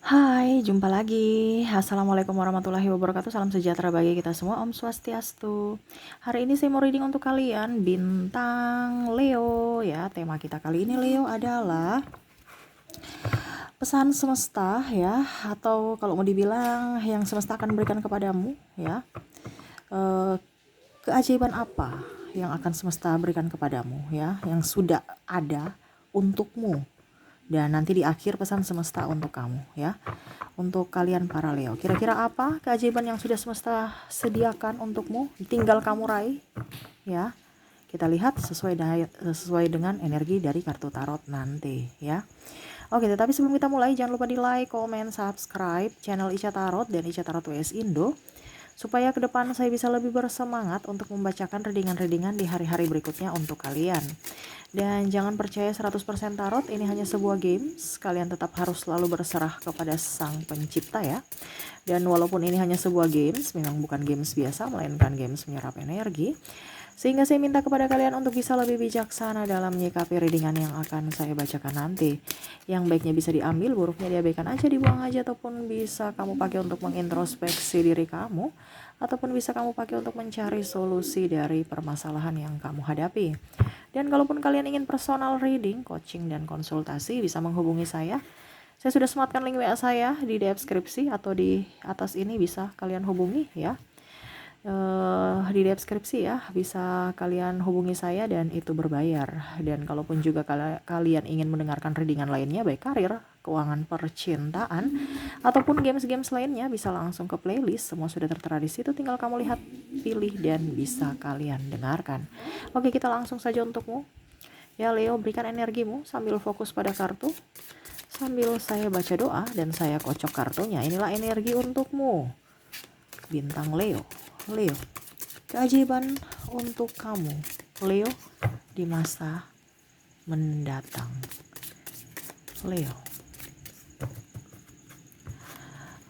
Hai, jumpa lagi. Assalamualaikum warahmatullahi wabarakatuh. Salam sejahtera bagi kita semua. Om Swastiastu. Hari ini saya mau reading untuk kalian bintang Leo ya. Tema kita kali ini Leo adalah pesan semesta ya, atau kalau mau dibilang yang semesta akan berikan kepadamu ya. Keajaiban apa yang akan semesta berikan kepadamu ya, yang sudah ada untukmu. Dan nanti di akhir pesan semesta untuk kamu ya. Untuk kalian para Leo, kira-kira apa keajaiban yang sudah semesta sediakan untukmu, tinggal kamu raih ya. Kita lihat sesuai dengan energi dari kartu tarot nanti ya. Oke, tetapi sebelum kita mulai jangan lupa di like, comment, subscribe channel Ica Tarot dan Ica Tarot WS Indo, supaya ke depan saya bisa lebih bersemangat untuk membacakan readingan-readingan di hari-hari berikutnya untuk kalian. Dan jangan percaya 100% tarot, ini hanya sebuah games. Kalian tetap harus selalu berserah kepada sang pencipta ya. Dan walaupun ini hanya sebuah games, memang bukan games biasa, melainkan games menyerap energi. Sehingga saya minta kepada kalian untuk bisa lebih bijaksana dalam menyikapi readingan yang akan saya bacakan nanti. Yang baiknya bisa diambil, buruknya diabaikan aja, dibuang aja, ataupun bisa kamu pakai untuk mengintrospeksi diri kamu, ataupun bisa kamu pakai untuk mencari solusi dari permasalahan yang kamu hadapi. Dan kalaupun kalian ingin personal reading, coaching, dan konsultasi, bisa menghubungi saya. Saya sudah sematkan link WA saya di deskripsi, atau di atas ini bisa kalian hubungi ya. Di deskripsi ya, bisa kalian hubungi saya dan itu berbayar. Dan kalaupun juga kalian ingin mendengarkan readingan lainnya, baik karir, keuangan, percintaan, ataupun games-games lainnya, bisa langsung ke playlist, semua sudah tertera di situ, tinggal kamu lihat, pilih, dan bisa kalian dengarkan. Oke, kita langsung saja untukmu ya Leo. Berikan energimu sambil fokus pada kartu, sambil saya baca doa dan saya kocok kartunya. Inilah energi untukmu bintang Leo. Leo, keajaiban untuk kamu Leo di masa mendatang. Leo.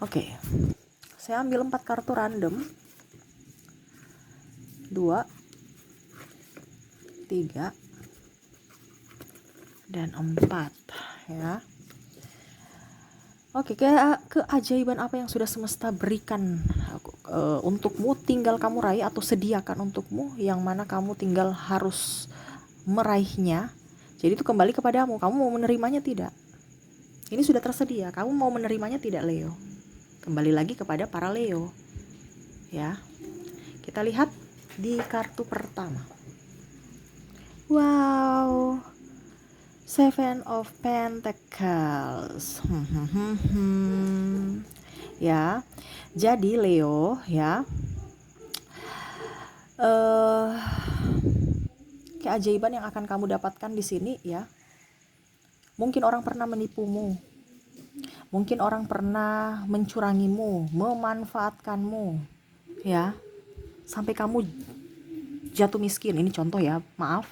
Oke, saya ambil 4 kartu random, 2, 3, dan 4 ya. Oke, keajaiban apa yang sudah semesta berikan untukmu, tinggal kamu raih atau sediakan untukmu, yang mana kamu tinggal harus meraihnya. Jadi itu kembali kepadamu, kamu mau menerimanya tidak? Ini sudah tersedia, kamu mau menerimanya tidak Leo? Kembali lagi kepada para Leo ya. Kita lihat di kartu pertama. Wow, Seven of Pentacles. Ya, jadi Leo ya, keajaiban yang akan kamu dapatkan di sini ya. Mungkin orang pernah menipumu, mungkin orang pernah mencurangimu, memanfaatkanmu ya, sampai kamu jatuh miskin. Ini contoh ya, maaf,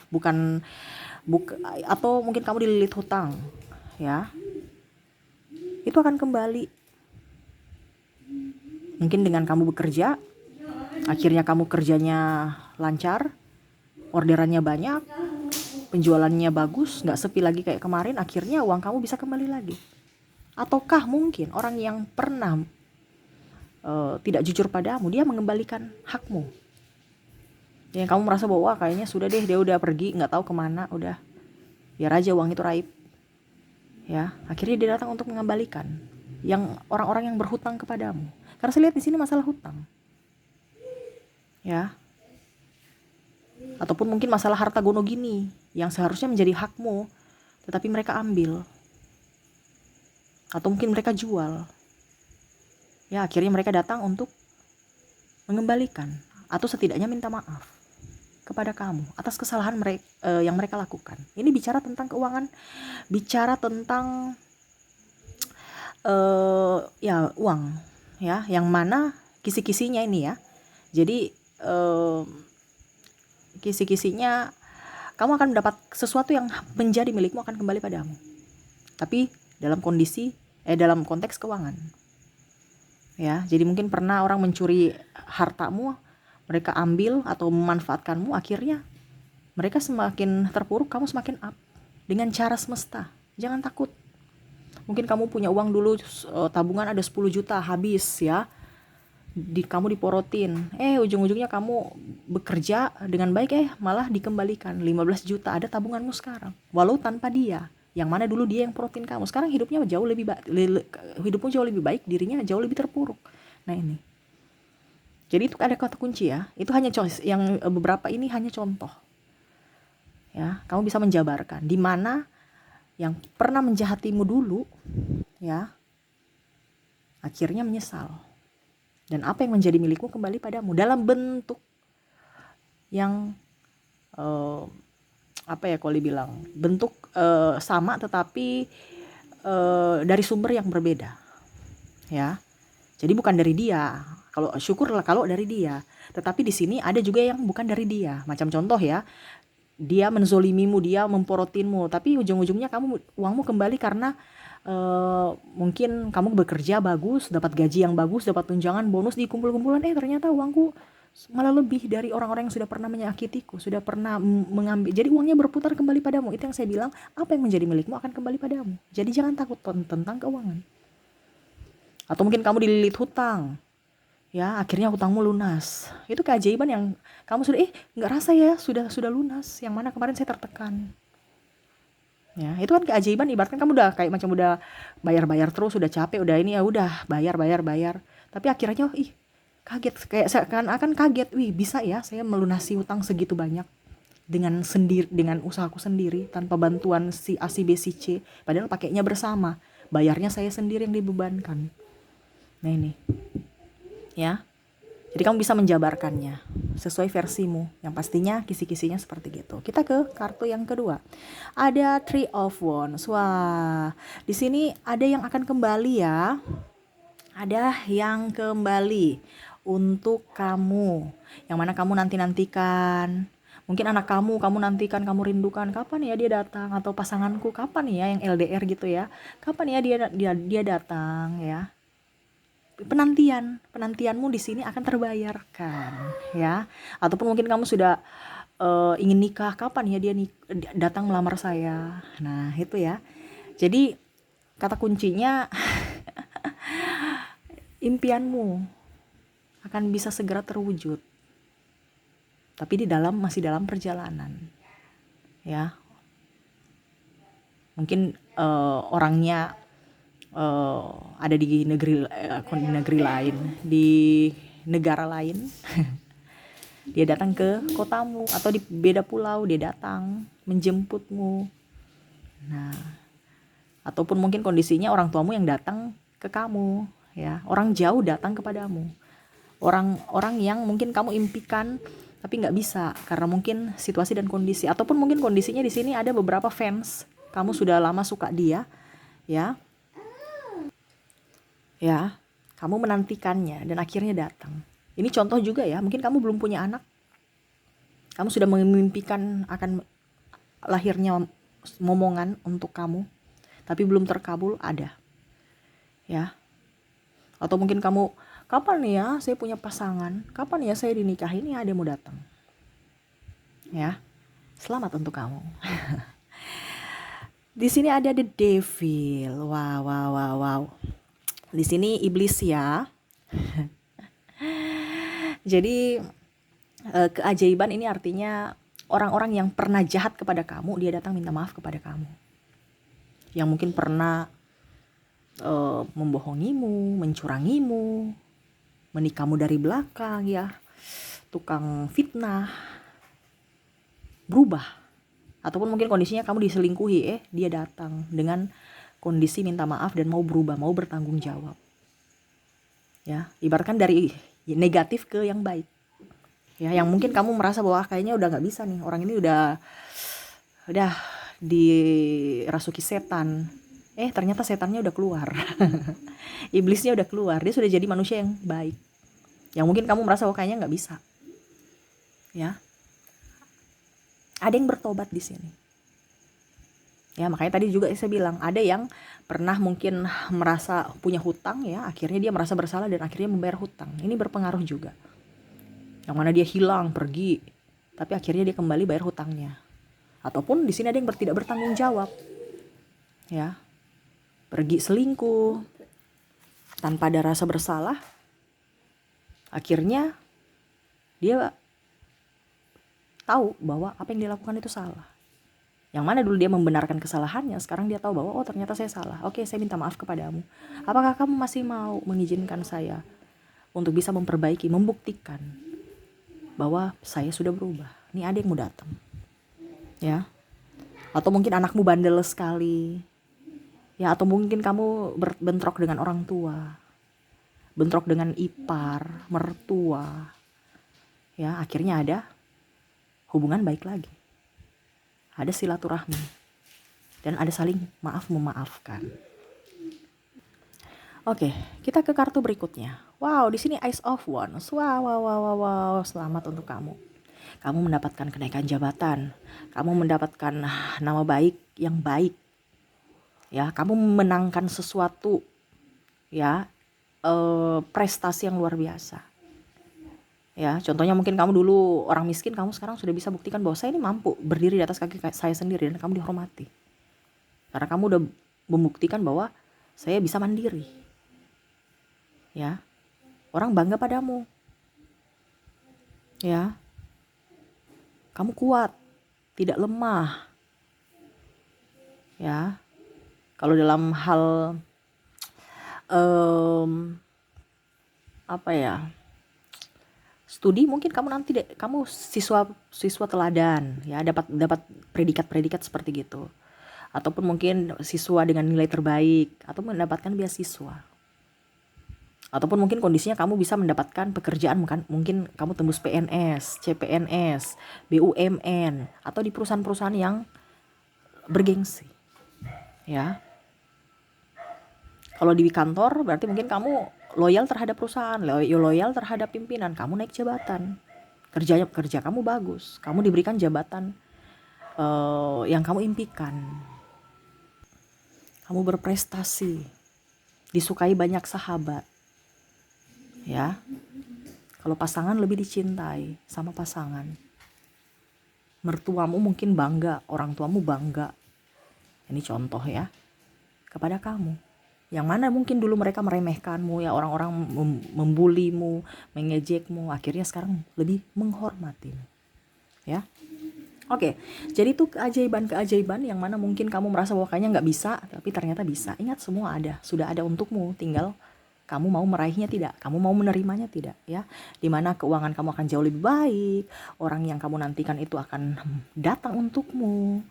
atau mungkin kamu dililit hutang ya. Itu akan kembali. Mungkin dengan kamu bekerja, akhirnya kamu kerjanya lancar, orderannya banyak, penjualannya bagus, gak sepi lagi kayak kemarin, akhirnya uang kamu bisa kembali lagi. Ataukah mungkin orang yang pernah tidak jujur padamu, dia mengembalikan hakmu. Yang kamu merasa bahwa kayaknya sudah deh, dia udah pergi, gak tahu kemana, udah biar aja uang itu raib ya. Akhirnya dia datang untuk mengembalikan yang orang-orang yang berhutang kepadamu. Karena saya lihat di sini masalah hutang ya, ataupun mungkin masalah harta gono gini yang seharusnya menjadi hakmu, tetapi mereka ambil, atau mungkin mereka jual ya. Akhirnya mereka datang untuk mengembalikan, atau setidaknya minta maaf kepada kamu atas kesalahan yang mereka lakukan. Ini bicara tentang keuangan, bicara tentang ya uang ya, yang mana kisi-kisinya ini ya. Jadi kisi-kisinya kamu akan mendapat sesuatu yang menjadi milikmu, akan kembali padamu, tapi dalam konteks keuangan ya. Jadi mungkin pernah orang mencuri hartamu, mereka ambil atau memanfaatkanmu, akhirnya mereka semakin terpuruk, kamu semakin up dengan cara semesta. Jangan takut. Mungkin kamu punya uang dulu, tabungan ada 10 juta habis ya. Kamu diporotin. Ujung-ujungnya kamu bekerja dengan baik, malah dikembalikan 15 juta ada tabunganmu sekarang. Walau tanpa dia. Yang mana dulu dia yang porotin kamu. Sekarang hidupnya jauh lebih baik, hidupmu jauh lebih baik, dirinya jauh lebih terpuruk. Nah ini. Jadi itu ada kata kunci ya. Itu hanya yang beberapa ini hanya contoh. Ya, kamu bisa menjabarkan di mana yang pernah menjahatimu dulu ya akhirnya menyesal. Dan apa yang menjadi milikmu kembali padamu dalam bentuk yang kalau dibilang bentuk sama tetapi dari sumber yang berbeda ya. Jadi bukan dari dia. Kalau syukurlah kalau dari dia. Tetapi di sini ada juga yang bukan dari dia. Macam contoh ya, dia menzolimimu, dia memporotinmu, tapi ujung-ujungnya uangmu kembali karena mungkin kamu bekerja bagus, dapat gaji yang bagus, dapat tunjangan, bonus, dikumpul-kumpulan, ternyata uangku malah lebih dari orang-orang yang sudah pernah menyakitiku, sudah pernah mengambil. Jadi uangnya berputar kembali padamu. Itu yang saya bilang, apa yang menjadi milikmu akan kembali padamu. Jadi jangan takut tentang keuangan. Atau mungkin kamu dililit hutang, ya akhirnya hutangmu lunas. Itu keajaiban yang kamu sudah nggak rasa ya sudah lunas, yang mana kemarin saya tertekan. Ya itu kan keajaiban, ibaratkan kamu udah kayak macam udah bayar terus, udah capek, udah ini ya udah bayar, tapi akhirnya kaget, kayak seakan-akan kaget, bisa ya saya melunasi hutang segitu banyak dengan usahaku sendiri tanpa bantuan si A, si B, si C, padahal pakainya bersama, bayarnya saya sendiri yang dibebankan. Nah ini ya, jadi kamu bisa menjabarkannya sesuai versimu, yang pastinya kisi-kisinya seperti gitu. Kita ke kartu yang kedua, ada Three of Wands. Wah, di sini ada yang akan kembali ya, ada yang kembali untuk kamu, yang mana kamu nantikan. Mungkin anak kamu nantikan, kamu rindukan, kapan ya dia datang, atau pasanganku kapan ya yang LDR gitu ya, kapan ya dia datang ya. Penantianmu di sini akan terbayarkan ya. Ataupun mungkin kamu sudah ingin nikah, kapan ya dia datang melamar saya. Nah itu ya. Jadi kata kuncinya impianmu akan bisa segera terwujud, tapi masih dalam perjalanan ya. Mungkin orangnya ada di negeri lain, di negara lain. Dia datang ke kotamu, atau di beda pulau dia datang menjemputmu. Nah, ataupun mungkin kondisinya orang tuamu yang datang ke kamu ya, orang jauh datang kepadamu, orang yang mungkin kamu impikan tapi nggak bisa karena mungkin situasi dan kondisi. Ataupun mungkin kondisinya di sini ada beberapa fans, kamu sudah lama suka dia ya, kamu menantikannya dan akhirnya datang. Ini contoh juga ya, mungkin kamu belum punya anak, kamu sudah memimpikan akan lahirnya momongan untuk kamu, tapi belum terkabul, ada ya. Atau mungkin kamu, kapan ya saya punya pasangan, kapan ya saya dinikahi, ini ada mau datang ya. Selamat untuk kamu. Di sini ada the devil. Wow. Di sini iblis ya. Jadi keajaiban ini artinya orang-orang yang pernah jahat kepada kamu, dia datang minta maaf kepada kamu. Yang mungkin pernah membohongimu, mencurangimu, menikahmu dari belakang ya, tukang fitnah, berubah. Ataupun mungkin kondisinya kamu diselingkuhi, dia datang dengan kondisi minta maaf dan mau berubah, mau bertanggung jawab. Ya, ibaratkan dari negatif ke yang baik. Ya, yang mungkin kamu merasa bahwa kayaknya udah nggak bisa nih, orang ini udah dirasuki setan. Ternyata setannya udah keluar. Iblisnya udah keluar, dia sudah jadi manusia yang baik. Yang mungkin kamu merasa bahwa kayaknya nggak bisa. Ya. Ada yang bertobat di sini. Ya, makanya tadi juga saya bilang, ada yang pernah mungkin merasa punya hutang ya, akhirnya dia merasa bersalah dan akhirnya membayar hutang. Ini berpengaruh juga. Yang mana dia hilang, pergi, tapi akhirnya dia kembali bayar hutangnya. Ataupun di sini ada yang tidak bertanggung jawab. Ya. pergi selingkuh tanpa ada rasa bersalah, akhirnya dia tahu bahwa apa yang dia lakukan itu salah. Yang mana dulu dia membenarkan kesalahannya, sekarang dia tahu bahwa oh ternyata saya salah. Oke, saya minta maaf kepadamu. Apakah kamu masih mau mengizinkan saya untuk bisa memperbaiki, membuktikan bahwa saya sudah berubah? Ini adikmu datang, ya. Atau mungkin anakmu bandel sekali, ya. Atau mungkin kamu bentrok dengan orang tua, bentrok dengan ipar, mertua, ya. Akhirnya ada hubungan baik lagi, ada silaturahmi, dan ada saling maaf memaafkan. Oke, kita ke kartu berikutnya. Wow, di sini Ace of Wands. Wow, selamat untuk kamu. Kamu mendapatkan kenaikan jabatan, kamu mendapatkan nama baik yang baik, ya. Kamu memenangkan sesuatu, ya, prestasi yang luar biasa, ya. Contohnya mungkin kamu dulu orang miskin, kamu sekarang sudah bisa buktikan bahwa saya ini mampu berdiri di atas kaki saya sendiri, dan kamu dihormati karena kamu udah membuktikan bahwa saya bisa mandiri, ya. Orang bangga padamu, ya. Kamu kuat, tidak lemah, ya. Kalau dalam hal apa ya, studi, mungkin kamu nanti kamu siswa teladan, ya, dapat predikat seperti gitu. Ataupun mungkin siswa dengan nilai terbaik, atau mendapatkan beasiswa. Ataupun mungkin kondisinya kamu bisa mendapatkan pekerjaan, mungkin kamu tembus PNS, CPNS, BUMN, atau di perusahaan-perusahaan yang bergengsi, ya. Kalau di kantor berarti mungkin kamu loyal terhadap perusahaan, loyal terhadap pimpinan, kamu naik jabatan, kerja kamu bagus, kamu diberikan jabatan yang kamu impikan, kamu berprestasi, disukai banyak sahabat, ya. Kalau pasangan lebih dicintai sama pasangan, mertuamu mungkin bangga, orang tuamu bangga. Ini contoh, ya, kepada kamu. Yang mana mungkin dulu mereka meremehkanmu, ya, orang-orang membulimu, mengejekmu, akhirnya sekarang lebih menghormatimu, ya. Oke, jadi itu keajaiban yang mana mungkin kamu merasa bahwa kayaknya nggak bisa, tapi ternyata bisa. Ingat, semua sudah ada untukmu, tinggal kamu mau meraihnya tidak, kamu mau menerimanya tidak, ya. Dimana keuangan kamu akan jauh lebih baik, orang yang kamu nantikan itu akan datang untukmu,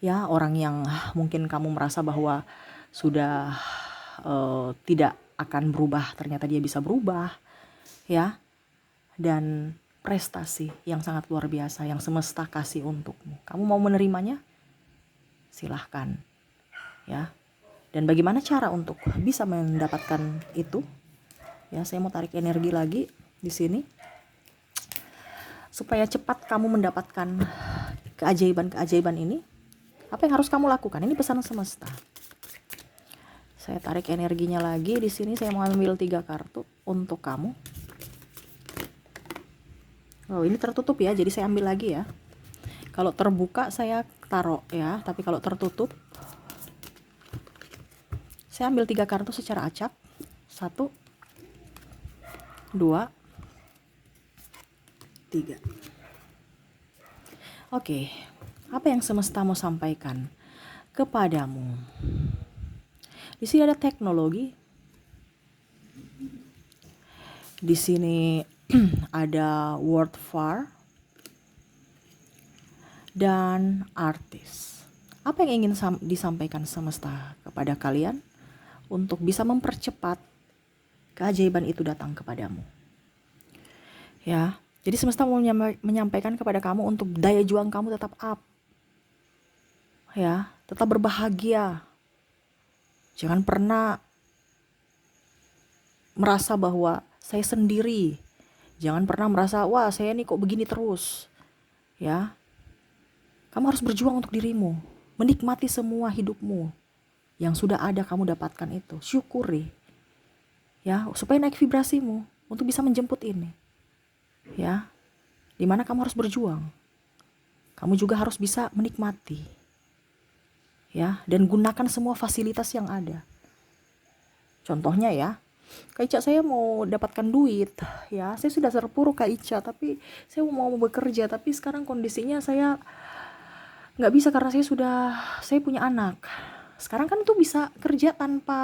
ya. Orang yang mungkin kamu merasa bahwa sudah tidak akan berubah, ternyata dia bisa berubah, ya. Dan prestasi yang sangat luar biasa yang semesta kasih untukmu, kamu mau menerimanya? Silahkan, ya. Dan bagaimana cara untuk bisa mendapatkan itu? Ya, saya mau tarik energi lagi di sini supaya cepat kamu mendapatkan keajaiban ini. Apa yang harus kamu lakukan? Ini pesan semesta. Saya tarik energinya lagi di sini. Saya mau ambil 3 kartu untuk kamu. Oh, ini tertutup, ya, jadi saya ambil lagi, ya. Kalau terbuka saya taruh, ya, tapi kalau tertutup saya ambil 3 kartu secara acak. 1, 2, 3. Oke, apa yang semesta mau sampaikan kepadamu? Di sini ada teknologi. Di sini ada word far dan artis. Apa yang ingin disampaikan semesta kepada kalian untuk bisa mempercepat keajaiban itu datang kepadamu, ya. Jadi semesta mau menyampaikan kepada kamu untuk daya juang kamu tetap up, ya. Tetap berbahagia. Jangan pernah merasa bahwa saya sendiri. Jangan pernah merasa, wah, saya ini kok begini terus, ya. Kamu harus berjuang untuk dirimu, menikmati semua hidupmu yang sudah ada, kamu dapatkan itu, syukuri, ya, supaya naik vibrasimu untuk bisa menjemput ini, ya. Dimana kamu harus berjuang, kamu juga harus bisa menikmati, ya, dan gunakan semua fasilitas yang ada. Contohnya ya, Kak Ica, saya mau dapatkan duit, ya saya sudah terpuruk Kak Ica, tapi saya mau bekerja, tapi sekarang kondisinya saya nggak bisa karena saya punya anak. Sekarang kan tuh bisa kerja tanpa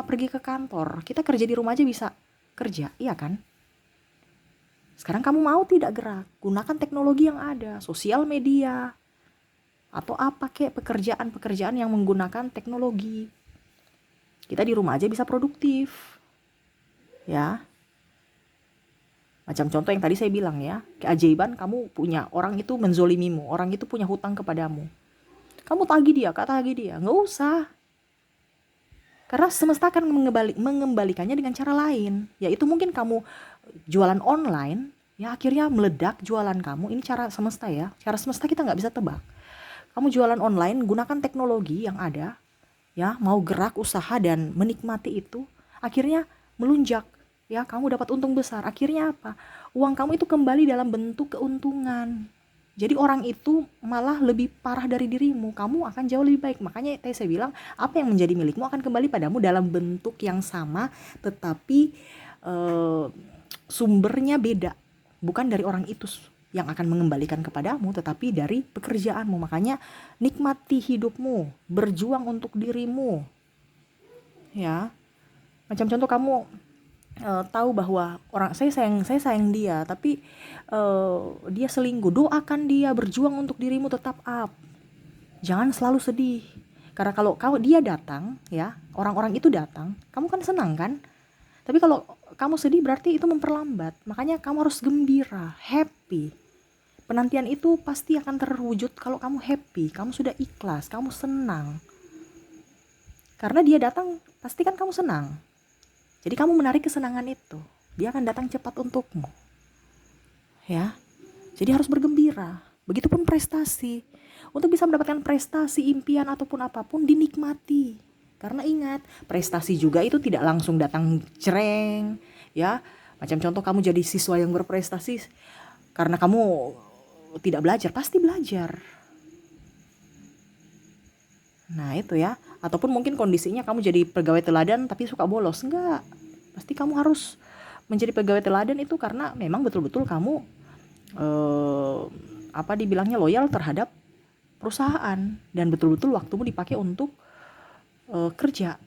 pergi ke kantor, kita kerja di rumah aja bisa kerja, iya kan? Sekarang kamu mau tidak gerak, gunakan teknologi yang ada, sosial media, atau apa kek pekerjaan-pekerjaan yang menggunakan teknologi. Kita di rumah aja bisa produktif, ya. Macam contoh yang tadi saya bilang ya, keajaiban kamu punya orang itu menzolimimu, orang itu punya hutang kepadamu. Kamu tagih dia, Kak, tagih dia. Nggak usah. Karena semesta akan mengembalikannya dengan cara lain. Yaitu mungkin kamu jualan online, ya akhirnya meledak jualan kamu. Ini cara semesta ya. Cara semesta kita nggak bisa tebak. Kamu jualan online, gunakan teknologi yang ada, ya, mau gerak usaha dan menikmati itu, akhirnya melunjak. Ya, kamu dapat untung besar. Akhirnya apa? Uang kamu itu kembali dalam bentuk keuntungan. Jadi orang itu malah lebih parah dari dirimu, kamu akan jauh lebih baik. Makanya tadi saya bilang, apa yang menjadi milikmu akan kembali padamu dalam bentuk yang sama, tetapi eh, sumbernya beda. Bukan dari orang itu yang akan mengembalikan kepadamu, tetapi dari pekerjaanmu. Makanya nikmati hidupmu, berjuang untuk dirimu. Ya, macam contoh kamu tahu bahwa saya sayang dia, tapi dia selingkuh, doakan dia, berjuang untuk dirimu tetap up, jangan selalu sedih. Karena kalau dia datang, ya, orang-orang itu datang, kamu kan senang kan, tapi kalau kamu sedih berarti itu memperlambat. Makanya kamu harus gembira, happy. Penantian itu pasti akan terwujud kalau kamu happy, kamu sudah ikhlas, kamu senang. Karena dia datang, pasti kan kamu senang. Jadi kamu menarik kesenangan itu, dia akan datang cepat untukmu. Ya, jadi harus bergembira. Begitupun prestasi. Untuk bisa mendapatkan prestasi, impian ataupun apapun, dinikmati. Karena ingat, prestasi juga itu tidak langsung datang cereng. Ya, macam contoh kamu jadi siswa yang berprestasi karena kamu tidak belajar, pasti belajar. Nah itu ya, ataupun mungkin kondisinya kamu jadi pegawai teladan tapi suka bolos. Enggak, pasti kamu harus menjadi pegawai teladan itu karena memang betul-betul kamu dibilangnya loyal terhadap perusahaan dan betul-betul waktumu dipakai untuk kerja.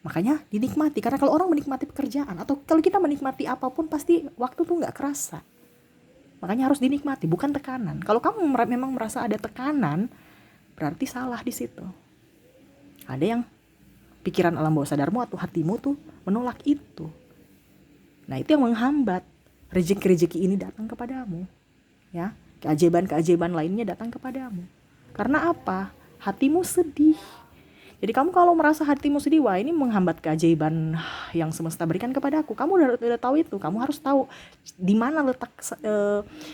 Makanya dinikmati, karena kalau orang menikmati pekerjaan atau kalau kita menikmati apapun pasti waktu tuh nggak kerasa. Makanya harus dinikmati, bukan tekanan. Kalau kamu memang merasa ada tekanan, berarti salah di situ. Ada yang pikiran alam bawah sadarmu atau hatimu tuh menolak itu. Nah itu yang menghambat rezeki-rezeki ini datang kepadamu. Ya, keajaiban-keajaiban lainnya datang kepadamu. Karena apa? Hatimu sedih. Jadi kamu kalau merasa hatimu sedih, wah ini menghambat keajaiban yang semesta berikan kepadaku. Kamu udah tahu itu. Kamu harus tahu di mana letak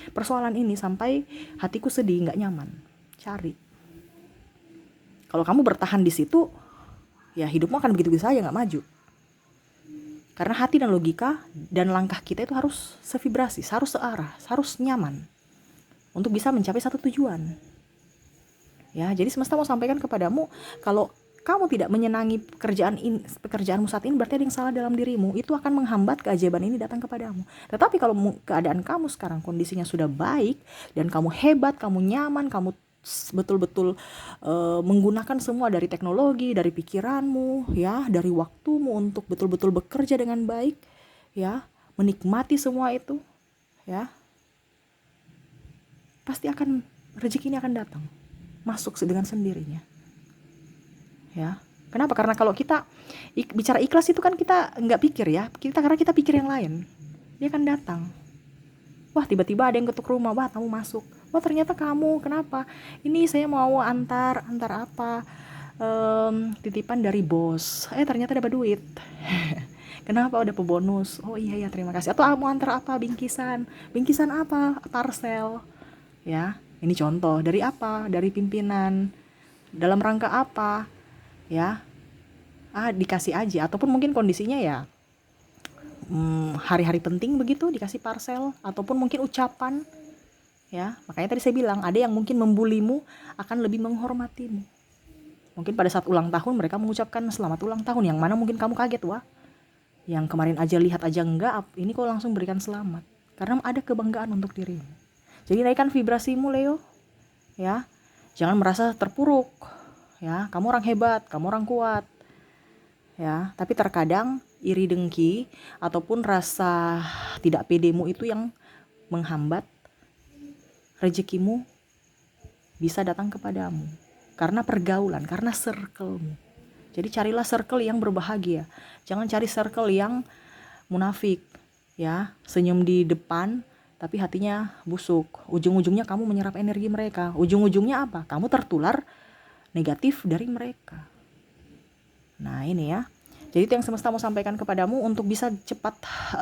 persoalan ini sampai hatiku sedih, nggak nyaman. Cari. Kalau kamu bertahan di situ, ya hidupmu akan begitu-begitu saja, nggak maju. Karena hati dan logika dan langkah kita itu harus sevibrasi, harus searah, harus nyaman untuk bisa mencapai satu tujuan. Ya, jadi semesta mau sampaikan kepadamu, kalau kamu tidak menyenangi pekerjaanmu saat ini, berarti ada yang salah dalam dirimu. Itu akan menghambat keajaiban ini datang kepadamu. Tetapi kalau keadaan kamu sekarang kondisinya sudah baik dan kamu hebat, kamu nyaman, kamu betul-betul menggunakan semua dari teknologi, dari pikiranmu, ya, dari waktumu untuk betul-betul bekerja dengan baik, ya, menikmati semua itu, ya, pasti akan rezeki ini akan datang, masuk dengan sendirinya. Ya, kenapa? Karena kalau kita bicara ikhlas itu kan kita nggak pikir ya, karena kita pikir yang lain, dia akan datang. Wah, tiba-tiba ada yang ketuk rumah, wah kamu masuk, wah ternyata kamu, kenapa? Ini saya mau antar apa, titipan dari bos, ternyata dapat duit. Kenapa? Udah bonus. Oh iya terima kasih. Atau mau antar apa, bingkisan apa, parcel. Ya, ini contoh dari apa, dari pimpinan, dalam rangka apa, ya, dikasih aja. Ataupun mungkin kondisinya ya hari-hari penting begitu, dikasih parcel, ataupun mungkin ucapan, ya. Makanya tadi saya bilang ada yang mungkin membulimu akan lebih menghormatimu. Mungkin pada saat ulang tahun mereka mengucapkan selamat ulang tahun, yang mana mungkin kamu kaget, wah, yang kemarin aja lihat aja enggak, ini kok langsung berikan selamat. Karena ada kebanggaan untuk dirimu. Jadi naikkan vibrasimu, Leo. Ya, jangan merasa terpuruk. Ya, kamu orang hebat, kamu orang kuat. Ya, tapi terkadang iri dengki ataupun rasa tidak pedemu itu yang menghambat rezekimu bisa datang kepadamu. Karena pergaulan, karena circlemu. Jadi carilah circle yang berbahagia. Jangan cari circle yang munafik, ya, senyum di depan tapi hatinya busuk. Ujung-ujungnya kamu menyerap energi mereka. Ujung-ujungnya apa? Kamu tertular negatif dari mereka. Nah, ini ya. Jadi itu yang semesta mau sampaikan kepadamu untuk bisa cepat.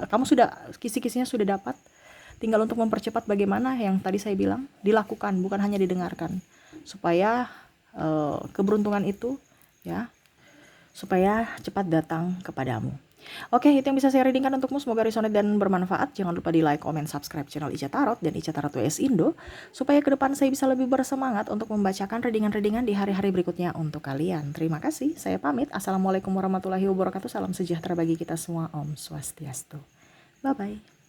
Kamu sudah, kisi-kisinya sudah dapat. Tinggal untuk mempercepat bagaimana yang tadi saya bilang, dilakukan, bukan hanya didengarkan. Supaya keberuntungan itu, ya, supaya cepat datang kepadamu. Oke, itu yang bisa saya readingkan untukmu. Semoga resonate dan bermanfaat. Jangan lupa di like, comment, subscribe channel Ica Tarot dan Ica Tarot WS Indo, supaya ke depan saya bisa lebih bersemangat untuk membacakan readingan-readingan di hari-hari berikutnya untuk kalian. Terima kasih, saya pamit. Assalamualaikum warahmatullahi wabarakatuh. Salam sejahtera bagi kita semua. Om Swastiastu. Bye-bye.